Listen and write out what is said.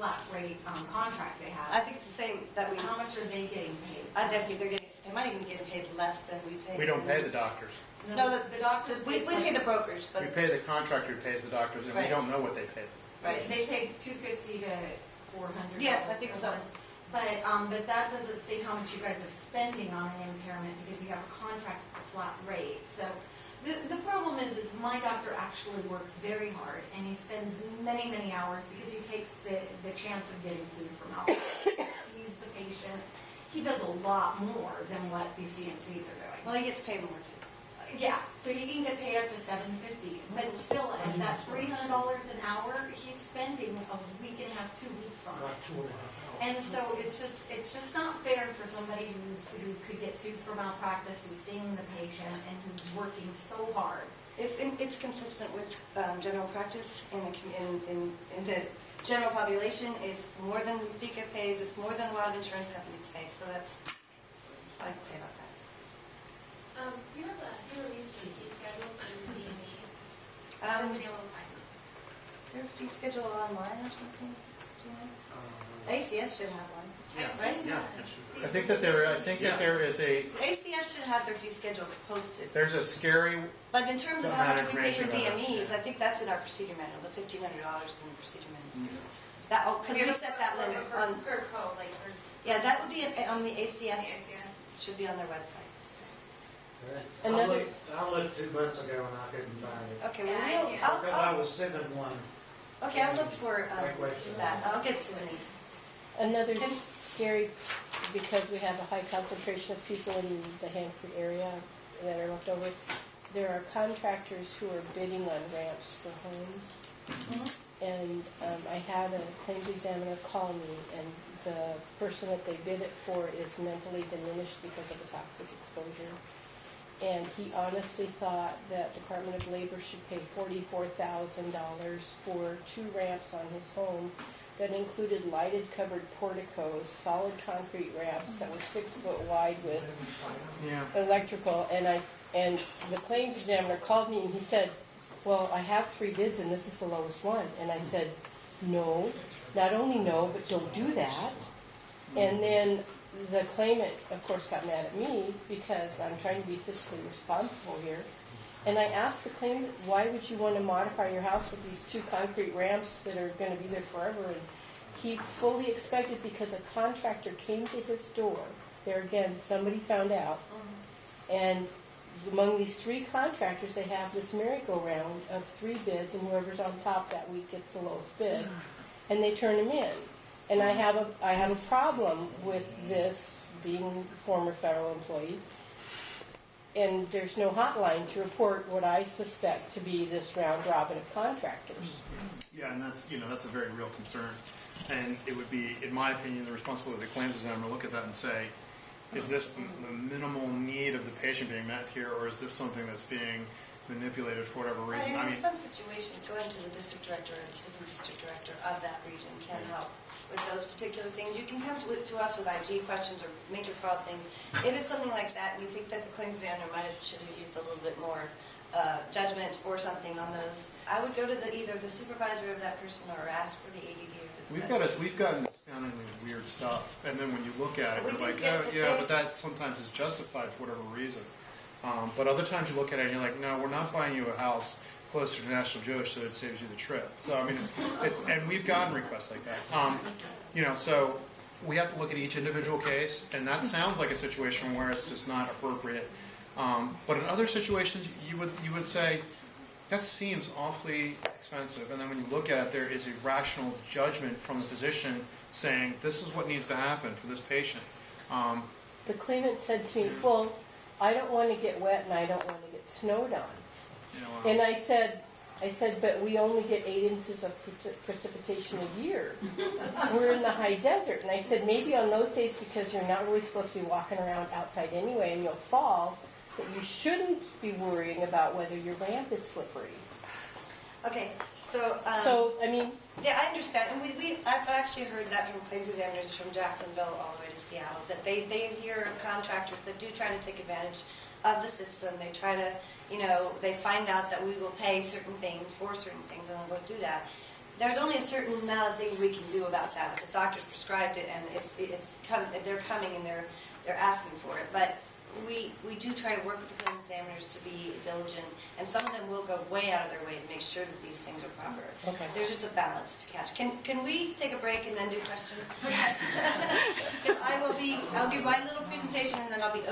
flat rate contract they have. I think it's the same that we. How much are they getting paid? I think they're getting. They might even get paid less than we pay. We don't pay the doctors. No, the doctors. we pay the brokers, but We pay the contractor who pays the doctors, and we Right. don't know what they pay. right. They pay $250 to $400. Yes, I think so. But that doesn't say how much you guys are spending on an impairment because you have a contract that's a flat rate. So the problem is my doctor actually works very hard and he spends many, many hours because he takes the chance of getting sued for malpractice. He sees the patient. He does a lot more than what these CMCs are doing. Well, he gets paid more too. Yeah, so he can get paid up to $750, but still at that $300 an hour, he's spending a week and a half, 2 weeks on it. 2.5 hours. And so it's just not fair for somebody who could get sued for malpractice, who's seeing the patient and who's working so hard. It's consistent with general practice in the general population. It's more than EECAP pays. It's more than a lot of insurance companies pay. So that's all I can say about that. Do you have a release fee schedule for the DMEs? Is there a fee schedule online or something? Do you know? ACS should have one. Yeah. Right? Yeah. I think that there is a ACS should have their fee schedule posted. there's a scary. But in terms of how much we pay for Information about it. DMEs, I think that's in our procedure manual. The $1,500 is in the procedure manual. That because we set that limit on. Per code, like for Yeah, that would be on the ACS. ACS. Should be on their website. Another- I looked 2 months ago and I couldn't find it. Okay, Yeah, I well, can't. Because I was sending one. I'll look for Great question. that. I'll get to Denise. Another Can- scary, because we have a high concentration of people in the Hanford area that are left over, there are contractors who are bidding on ramps for homes. Mm-hmm. And I had a claims examiner call me, and the person that they bid it for is mentally diminished because of the toxic exposure. And he honestly thought that Department of Labor should pay $44,000 for 2 ramps on his home that included lighted covered porticos, solid concrete ramps that were 6 foot wide with Yeah. electrical. And the claims examiner called me and he said, well, I have 3 bids and this is the lowest one. And I said, no, not only no, but don't do that. And then the claimant, of course, got mad at me because I'm trying to be fiscally responsible here. And I asked the claimant, why would you want to modify your house with these 2 concrete ramps that are going to be there forever? And he fully expected, because a contractor came to his door. There again, somebody found out. And among these 3 contractors, they have this merry-go-round of 3 bids, and whoever's on top that week gets the lowest bid. And they turn him in. And I have a problem with this, being a former federal employee. And there's no hotline to report what I suspect to be this round robin of contractors. Yeah, and that's a very real concern. And it would be, in my opinion, the responsibility of the claims examiner to look at that and say, is this the minimal need of the patient being met here, or is this something that's being manipulated for whatever reason? In some situations, going to the district director or the assistant district director of that region can help with those particular things. You can come to us with IG questions or major fraud things. If it's something like that and you think that the claims examiner should have used a little bit more judgment or something on those, I would go to either the supervisor of that person or ask for the ADD. We've gotten astoundingly weird stuff, and then when you look at it, We you're do like, get oh the yeah, thing. but that sometimes is justified for whatever reason. But other times you look at it and you're like, no, we're not buying you a house closer to National Jewish so it saves you the trip. So I mean, and we've gotten requests like that. So we have to look at each individual case, and that sounds like a situation where it's just not appropriate. But in other situations, you would say, that seems awfully expensive. And then when you look at it, there is a rational judgment from the physician saying, this is what needs to happen for this patient. The claimant said to me, well, I don't want to get wet and I don't want to get snowed on. And I said, but we only get 8 inches of precipitation a year. We're in the high desert. And I said, maybe on those days, because you're not really supposed to be walking around outside anyway and you'll fall, that you shouldn't be worrying about whether your ramp is slippery. Okay, so I mean, yeah, I understand, and I've actually heard that from claims examiners from Jacksonville all the way to Seattle, that they hear of contractors that do try to take advantage of the system. They try to, they find out that we will pay certain things for certain things, and they'll go do that. there's only a certain amount of things we can do about that. If the doctor prescribed it and they're coming and they're asking for it. But we do try to work with the claims examiners to be diligent, and some of them will go way out of their way to make sure that these things are proper. Okay. There's just a balance to catch. Can we take a break and then do questions? Because I'll give my little presentation and then I'll be open.